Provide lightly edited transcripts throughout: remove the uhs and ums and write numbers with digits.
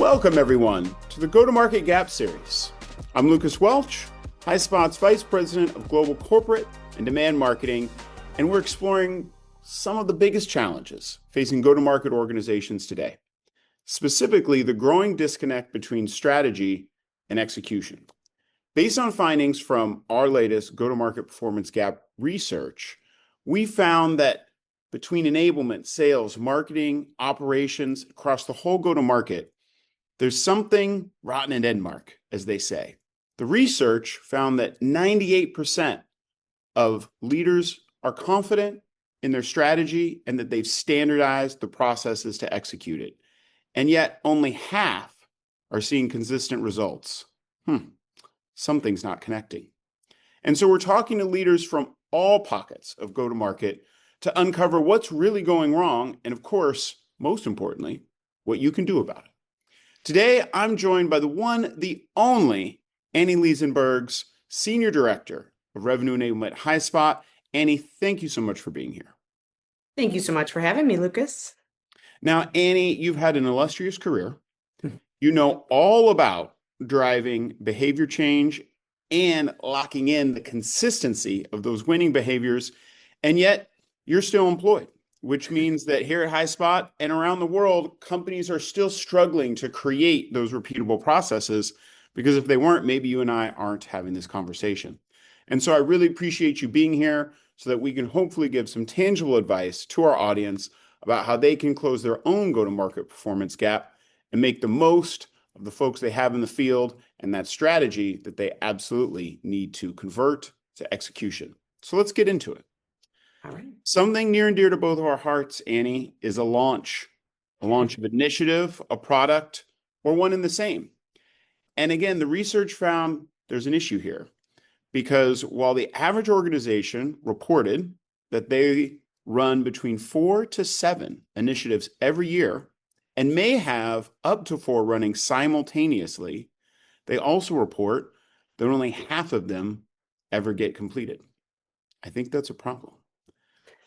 Welcome, everyone, to the Go-to-Market Gap series. I'm Lucas Welch, HighSpot's Vice President of Global Corporate and Demand Marketing, and we're exploring some of the biggest challenges facing go-to-market organizations today, specifically the growing disconnect between strategy and execution. Based on findings from our latest Go-to-Market Performance Gap research, we found that between enablement, sales, marketing, operations, across the whole go-to-market, there's something rotten in Denmark, as they say. The research found that 98% of leaders are confident in their strategy and that they've standardized the processes to execute it. And yet only half are seeing consistent results. Something's not connecting. And so we're talking to leaders from all pockets of go-to-market to uncover what's really going wrong and, of course, most importantly, what you can do about it. Today, I'm joined by the one, the only Annie Liesenbergs, Senior Director of Revenue Enablement at HighSpot. Annie, thank you so much for being here. Thank you so much for having me, Lucas. Now, Annie, you've had an illustrious career. You know all about driving behavior change and locking in the consistency of those winning behaviors, and yet you're still employed, which means that here at HighSpot and around the world, companies are still struggling to create those repeatable processes, because if they weren't, maybe you and I aren't having this conversation. And so I really appreciate you being here so that we can hopefully give some tangible advice to our audience about how they can close their own go-to-market performance gap and make the most of the folks they have in the field and that strategy that they absolutely need to convert to execution. So let's get into it. All right. Something near and dear to both of our hearts, Annie, is a launch of initiative, a product, or one and the same. And again, the research found there's an issue here, because while the average organization reported that they run between 4 to 7 initiatives every year and may have up to 4 running simultaneously, they also report that only half of them ever get completed. I think that's a problem.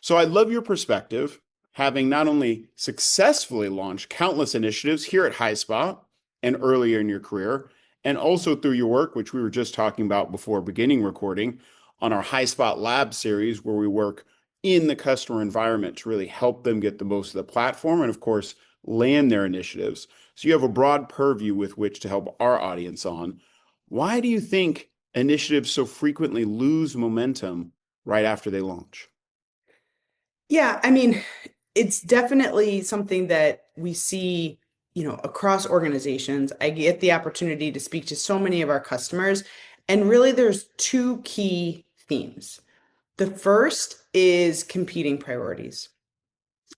So I'd love your perspective, having not only successfully launched countless initiatives here at HighSpot and earlier in your career, and also through your work, which we were just talking about before beginning recording, on our HighSpot Lab series, where we work in the customer environment to really help them get the most of the platform and, of course, land their initiatives. So you have a broad purview with which to help our audience on. Why do you think initiatives so frequently lose momentum right after they launch? Yeah, it's definitely something that we see, across organizations. I get the opportunity to speak to so many of our customers, and really there's 2 key themes. The first is competing priorities.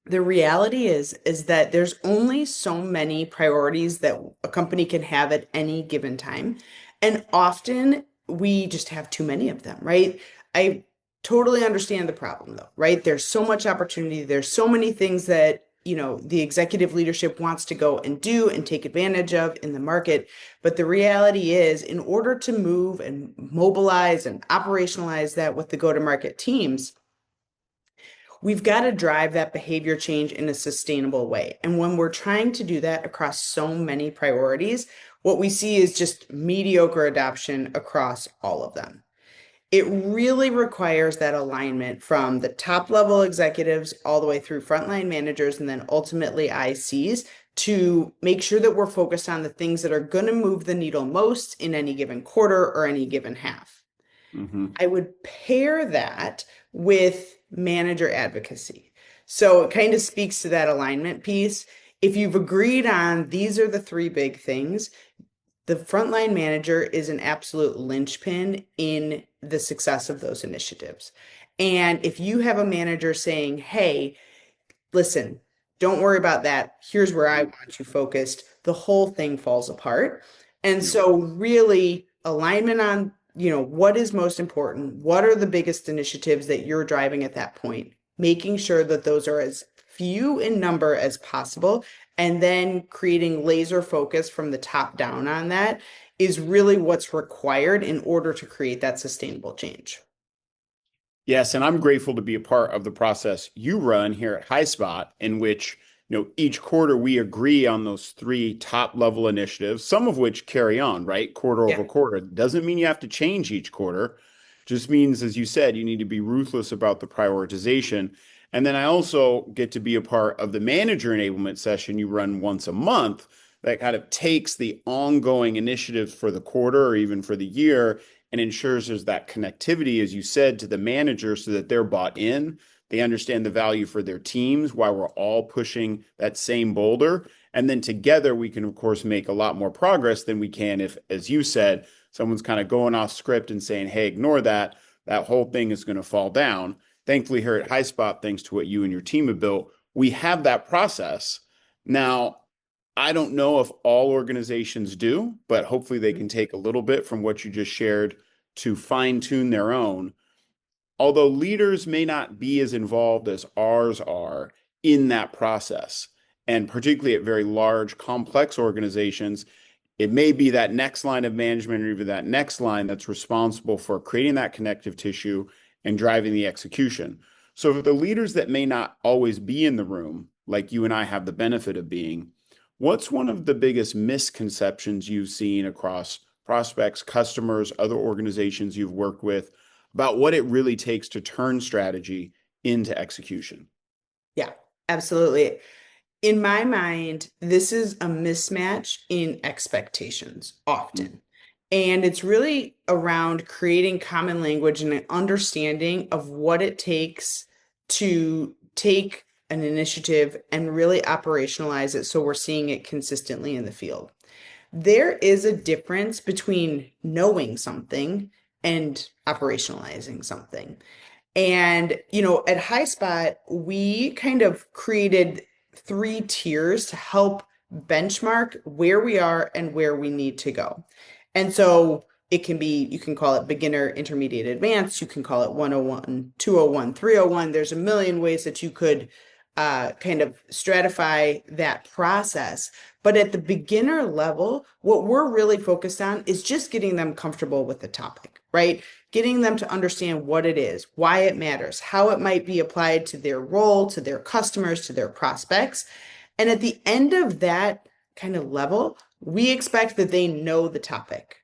The reality is that there's only so many priorities that a company can have at any given time. And often we just have too many of them, right? I totally understand the problem though, right? There's so much opportunity. There's so many things that, the executive leadership wants to go and do and take advantage of in the market. But the reality is, in order to move and mobilize and operationalize that with the go-to-market teams, we've got to drive that behavior change in a sustainable way. And when we're trying to do that across so many priorities, what we see is just mediocre adoption across all of them. It really requires that alignment from the top level executives all the way through frontline managers and then ultimately ICs to make sure that we're focused on the things that are going to move the needle most in any given quarter or any given half. I would pair that with manager advocacy. So it kind of speaks to that alignment piece. If you've agreed on these are the 3 big things, the frontline manager is an absolute linchpin in the success of those initiatives. And if you have a manager saying, hey, listen, don't worry about that, here's where I want you focused, the whole thing falls apart. And so really alignment on, what is most important, what are the biggest initiatives that you're driving at that point, making sure that those are as few in number as possible, and then creating laser focus from the top down on that is really what's required in order to create that sustainable change. Yes, and I'm grateful to be a part of the process you run here at HighSpot, in which each quarter we agree on those three top level initiatives, some of which carry on, right? Quarter Yeah. over quarter. Doesn't mean you have to change each quarter. Just means, as you said, you need to be ruthless about the prioritization. And then I also get to be a part of the manager enablement session you run once a month that kind of takes the ongoing initiatives for the quarter or even for the year and ensures there's that connectivity, as you said, to the manager so that they're bought in. They understand the value for their teams while we're all pushing that same boulder. And then together we can, of course, make a lot more progress than we can if, as you said, someone's kind of going off script and saying, hey, ignore that. That whole thing is going to fall down. Thankfully, here at HighSpot, thanks to what you and your team have built, we have that process. Now, I don't know if all organizations do, but hopefully they can take a little bit from what you just shared to fine tune their own. Although leaders may not be as involved as ours are in that process, and particularly at very large, complex organizations, it may be that next line of management or even that next line that's responsible for creating that connective tissue and driving the execution. So for the leaders that may not always be in the room, like you and I have the benefit of being, what's one of the biggest misconceptions you've seen across prospects, customers, other organizations you've worked with about what it really takes to turn strategy into execution? Yeah, absolutely. In my mind, this is a mismatch in expectations often. And it's really around creating common language and an understanding of what it takes to take an initiative and really operationalize it so we're seeing it consistently in the field. There is a difference between knowing something and operationalizing something. And, at HighSpot, we kind of created three tiers to help benchmark where we are and where we need to go. And so it can be, you can call it beginner, intermediate, advanced. You can call it 101, 201, 301. There's a million ways that you could kind of stratify that process. But at the beginner level, what we're really focused on is just getting them comfortable with the topic, right? Getting them to understand what it is, why it matters, how it might be applied to their role, to their customers, to their prospects. And at the end of that kind of level, we expect that they know the topic.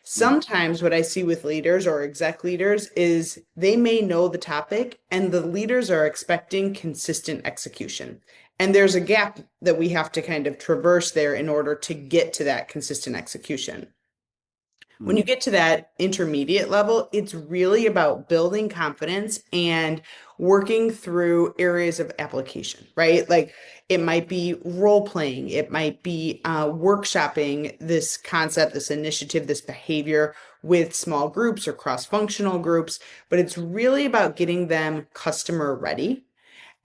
Sometimes what I see with leaders or exec leaders is they may know the topic and the leaders are expecting consistent execution. And there's a gap that we have to kind of traverse there in order to get to that consistent execution. When you get to that intermediate level, it's really about building confidence and working through areas of application, right? Like it might be role playing, it might be workshopping this concept, this initiative, this behavior with small groups or cross-functional groups, but it's really about getting them customer ready.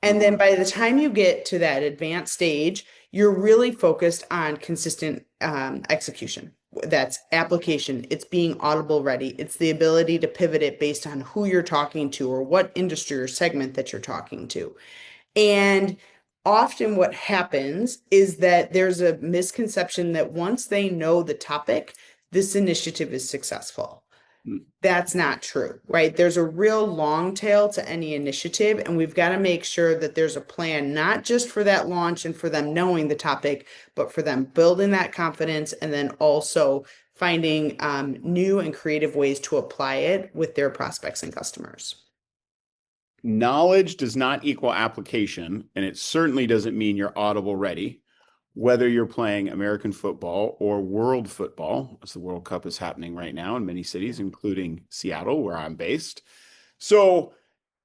And then by the time you get to that advanced stage, you're really focused on consistent execution. That's application. It's being audible ready. It's the ability to pivot it based on who you're talking to or what industry or segment that you're talking to. And often what happens is that there's a misconception that once they know the topic, this initiative is successful. That's not true, right? There's a real long tail to any initiative, and we've got to make sure that there's a plan, not just for that launch and for them knowing the topic, but for them building that confidence and then also finding new and creative ways to apply it with their prospects and customers. Knowledge does not equal application, and it certainly doesn't mean you're audible ready. Whether you're playing American football or world football, as the World Cup is happening right now in many cities, including Seattle, where I'm based. So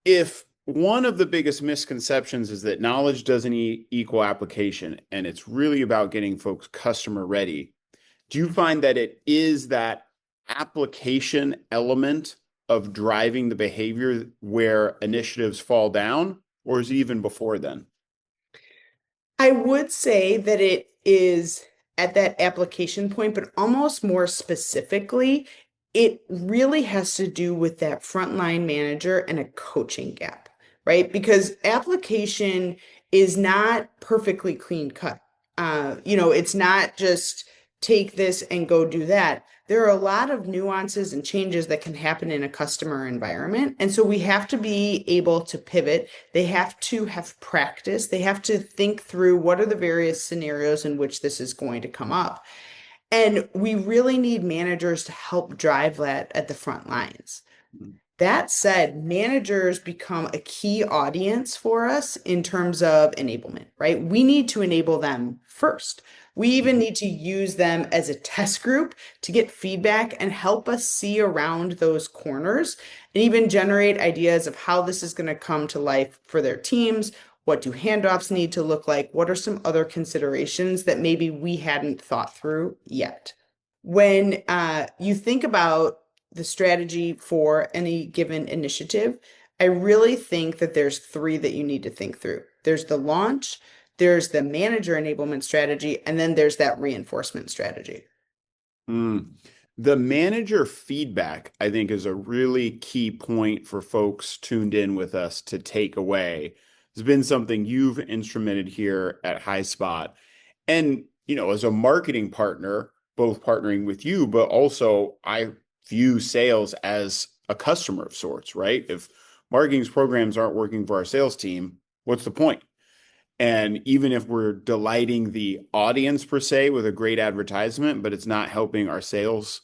if one of the biggest misconceptions is that knowledge doesn't equal application, and it's really about getting folks customer ready, do you find that it is that application element of driving the behavior where initiatives fall down, or is it even before then? I would say that it is at that application point, but almost more specifically, it really has to do with that frontline manager and a coaching gap, right? Because application is not perfectly clean cut. It's not just take this and go do that. there are a lot of nuances and changes that can happen in a customer environment. And so we have to be able to pivot. They have to have practice. They have to think through what are the various scenarios in which this is going to come up. And we really need managers to help drive that at the front lines. That said, managers become a key audience for us in terms of enablement, right? We need to enable them first. We even need to use them as a test group to get feedback and help us see around those corners and even generate ideas of how this is going to come to life for their teams. What do handoffs need to look like? What are some other considerations that maybe we hadn't thought through yet? When you think about the strategy for any given initiative, I really think that there's three that you need to think through. There's the launch, there's the manager enablement strategy, and then there's that reinforcement strategy. The manager feedback, I think, is a really key point for folks tuned in with us to take away. It's been something you've instrumented here at HighSpot. And, as a marketing partner, both partnering with you, but also I view sales as a customer of sorts, right? If marketing's programs aren't working for our sales team, what's the point? And even if we're delighting the audience per se with a great advertisement, but it's not helping our sales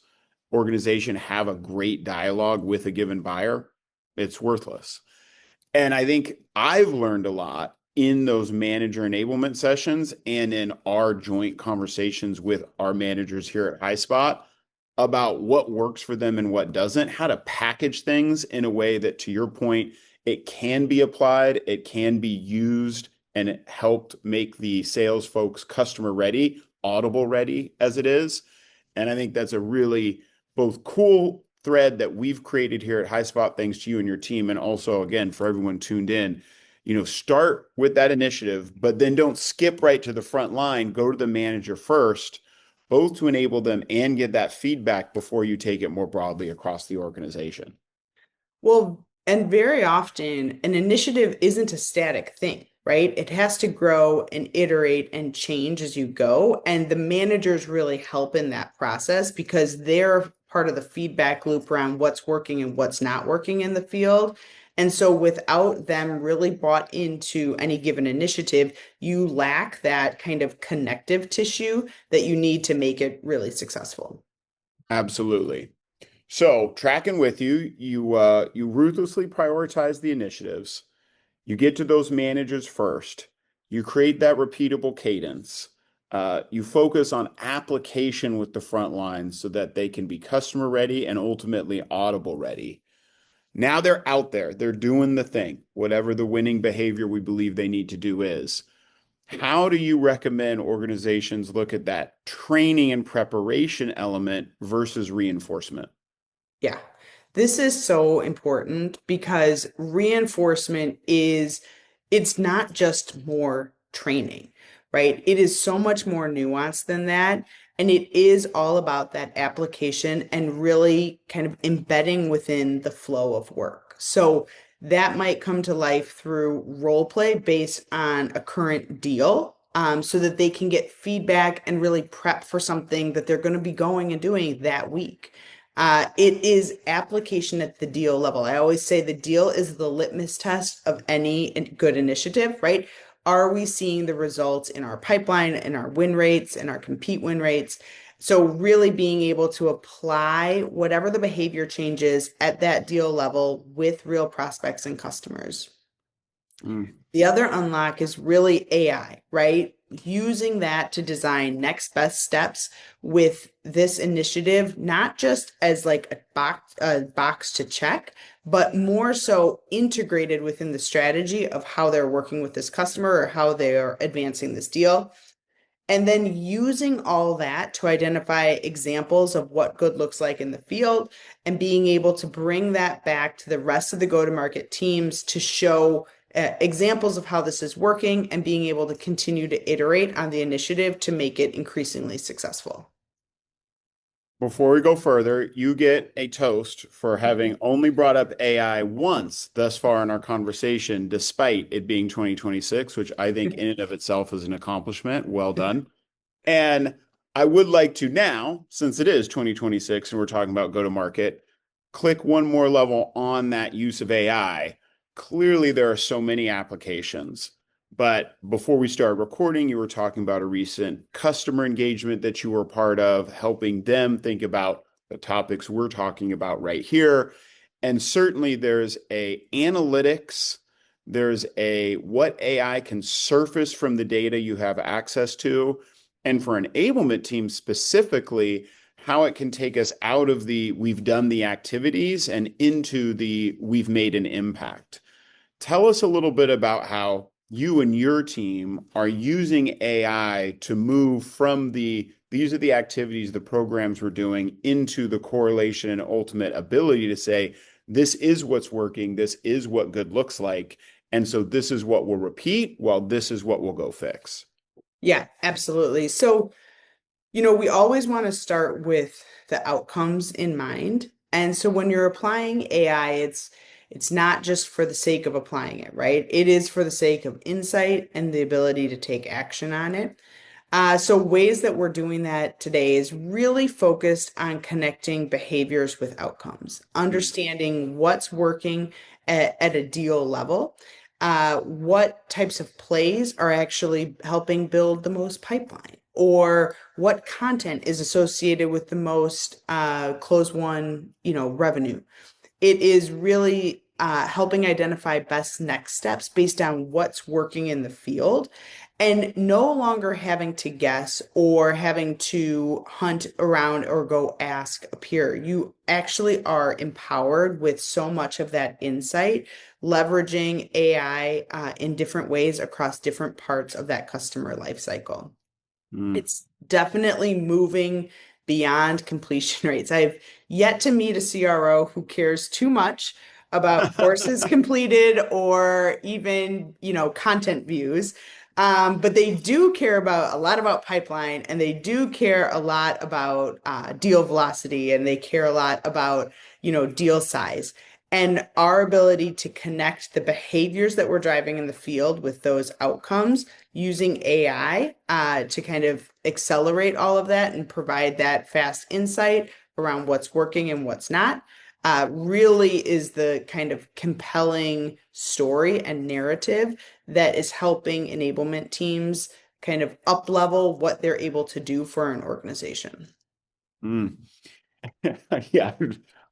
organization have a great dialogue with a given buyer, it's worthless. And I think I've learned a lot in those manager enablement sessions and in our joint conversations with our managers here at HighSpot about what works for them and what doesn't, how to package things in a way that, to your point, it can be applied, it can be used, and it helped make the sales folks customer ready, audible ready as it is. And I think that's a really both cool thread that we've created here at HighSpot, thanks to you and your team, and also, again, for everyone tuned in. Start with that initiative, but then don't skip right to the front line. Go to the manager first, both to enable them and get that feedback before you take it more broadly across the organization. Well, and very often an initiative isn't a static thing, right? It has to grow and iterate and change as you go. And the managers really help in that process because they're part of the feedback loop around what's working and what's not working in the field. And so without them really brought into any given initiative, you lack that kind of connective tissue that you need to make it really successful. Absolutely. So tracking with you, you ruthlessly prioritize the initiatives. You get to those managers first. You create that repeatable cadence. You focus on application with the front lines so that they can be customer ready and ultimately audible ready. Now they're out there, they're doing the thing, whatever the winning behavior we believe they need to do is. How do you recommend organizations look at that training and preparation element versus reinforcement? Yeah, this is so important because reinforcement it's not just more training, right? It is so much more nuanced than that. And it is all about that application and really kind of embedding within the flow of work. So that might come to life through role play based on a current deal, so that they can get feedback and really prep for something that they're going to be going and doing that week. It is application at the deal level. I always say the deal is the litmus test of any good initiative, right? Are we seeing the results in our pipeline, in our win rates, in our compete win rates? So really being able to apply whatever the behavior changes at that deal level with real prospects and customers. The other unlock is really AI, right? Using that to design next best steps with this initiative, not just as like a box to check, but more so integrated within the strategy of how they're working with this customer or how they are advancing this deal. And then using all that to identify examples of what good looks like in the field and being able to bring that back to the rest of the go-to-market teams to show examples of how this is working and being able to continue to iterate on the initiative to make it increasingly successful. Before we go further, you get a toast for having only brought up AI once thus far in our conversation, despite it being 2026, which I think in and of itself is an accomplishment. Well done. And I would like to now, since it is 2026 and we're talking about go to market, click one more level on that use of AI. Clearly, there are so many applications. But before we started recording, you were talking about a recent customer engagement that you were part of, helping them think about the topics we're talking about right here. And certainly there's a analytics, there's a what AI can surface from the data you have access to, and for enablement teams specifically, how it can take us out of the we've done the activities and into the we've made an impact. Tell us a little bit about how you and your team are using AI to move from these are the activities, the programs we're doing into the correlation and ultimate ability to say, this is what's working, this is what good looks like. And so this is what we'll repeat, while this is what we'll go fix. Yeah, absolutely. So, we always want to start with the outcomes in mind. And so when you're applying AI, it's not just for the sake of applying it, right? It is for the sake of insight and the ability to take action on it. So ways that we're doing that today is really focused on connecting behaviors with outcomes, understanding what's working at a deal level, what types of plays are actually helping build the most pipeline, or what content is associated with the most close one, revenue. It is really helping identify best next steps based on what's working in the field and no longer having to guess or having to hunt around or go ask a peer. You actually are empowered with so much of that insight, leveraging AI in different ways across different parts of that customer lifecycle. Mm. It's definitely moving beyond completion rates. I've yet to meet a CRO who cares too much about courses completed or even, content views. But they do care about a lot about pipeline, and they do care a lot about deal velocity, and they care a lot about, deal size. And our ability to connect the behaviors that we're driving in the field with those outcomes using AI to kind of accelerate all of that and provide that fast insight around what's working and what's not really is the kind of compelling story and narrative that is helping enablement teams kind of up level what they're able to do for an organization. Mm. Yeah,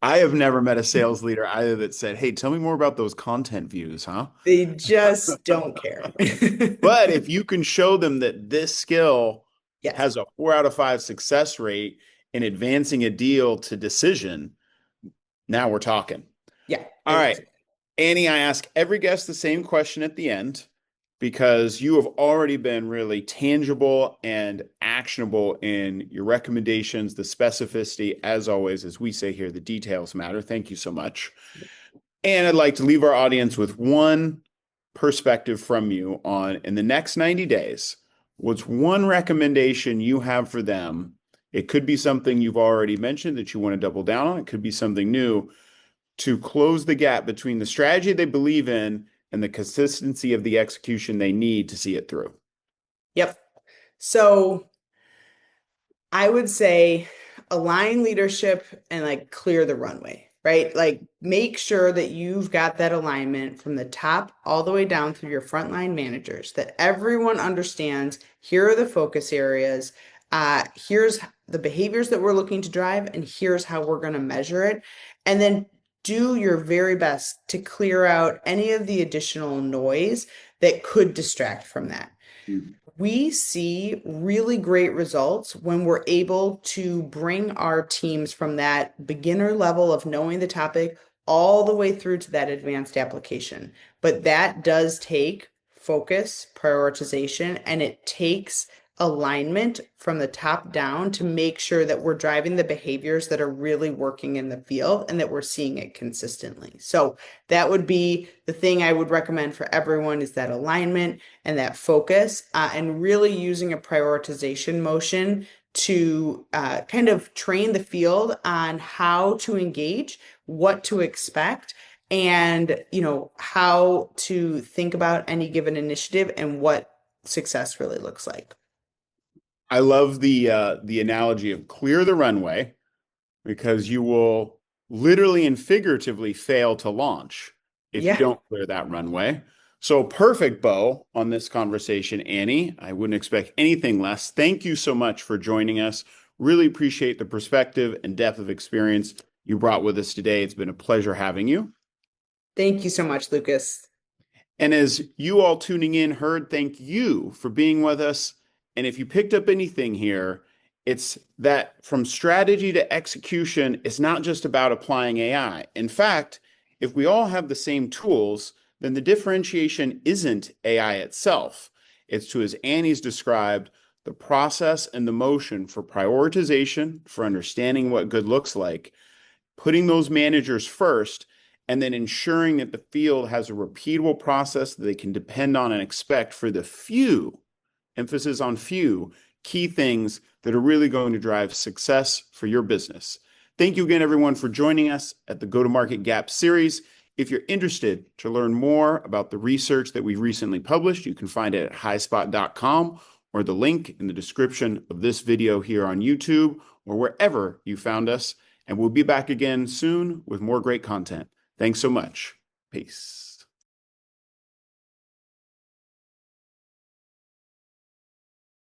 I have never met a sales leader either that said, "Hey, tell me more about those content views, huh?" They just don't care. But if you can show them that this skill Yes. has a 4 out of 5 success rate in advancing a deal to decision, now we're talking. Yeah. All right, Annie, I ask every guest the same question at the end because you have already been really tangible and actionable in your recommendations, the specificity, as always, as we say here, the details matter. Thank you so much. And I'd like to leave our audience with one perspective from you on in the next 90 days, what's one recommendation you have for them? It could be something you've already mentioned that you want to double down on. It could be something new to close the gap between the strategy they believe in and the consistency of the execution they need to see it through. Yep. So I would say align leadership and like clear the runway, right? Like make sure that you've got that alignment from the top all the way down through your frontline managers, that everyone understands here are the focus areas. Here's the behaviors that we're looking to drive, and here's how we're going to measure it. And then do your very best to clear out any of the additional noise that could distract from that. Mm. We see really great results when we're able to bring our teams from that beginner level of knowing the topic all the way through to that advanced application. But that does take focus, prioritization, and it takes alignment from the top down to make sure that we're driving the behaviors that are really working in the field and that we're seeing it consistently. So that would be the thing I would recommend for everyone is that alignment and that focus and really using a prioritization motion to kind of train the field on how to engage, what to expect, and how to think about any given initiative and what success really looks like. I love the analogy of clear the runway because you will literally and figuratively fail to launch if you Yeah. don't clear that runway. So perfect bow on this conversation, Annie. I wouldn't expect anything less. Thank you so much for joining us. Really appreciate the perspective and depth of experience you brought with us today. It's been a pleasure having you. Thank you so much, Lucas. And as you all tuning in heard, thank you for being with us. And if you picked up anything here, it's that from strategy to execution, it's not just about applying AI. In fact, if we all have the same tools, then the differentiation isn't AI itself. It's to, as Annie's described, the process and the motion for prioritization, for understanding what good looks like, putting those managers first, and then ensuring that the field has a repeatable process that they can depend on and expect for the few, emphasis on few, key things that are really going to drive success for your business. Thank you again, everyone, for joining us at the Go-to-Market Gap series. If you're interested to learn more about the research that we've recently published, you can find it at highspot.com or the link in the description of this video here on YouTube or wherever you found us. And we'll be back again soon with more great content. Thanks so much. Peace.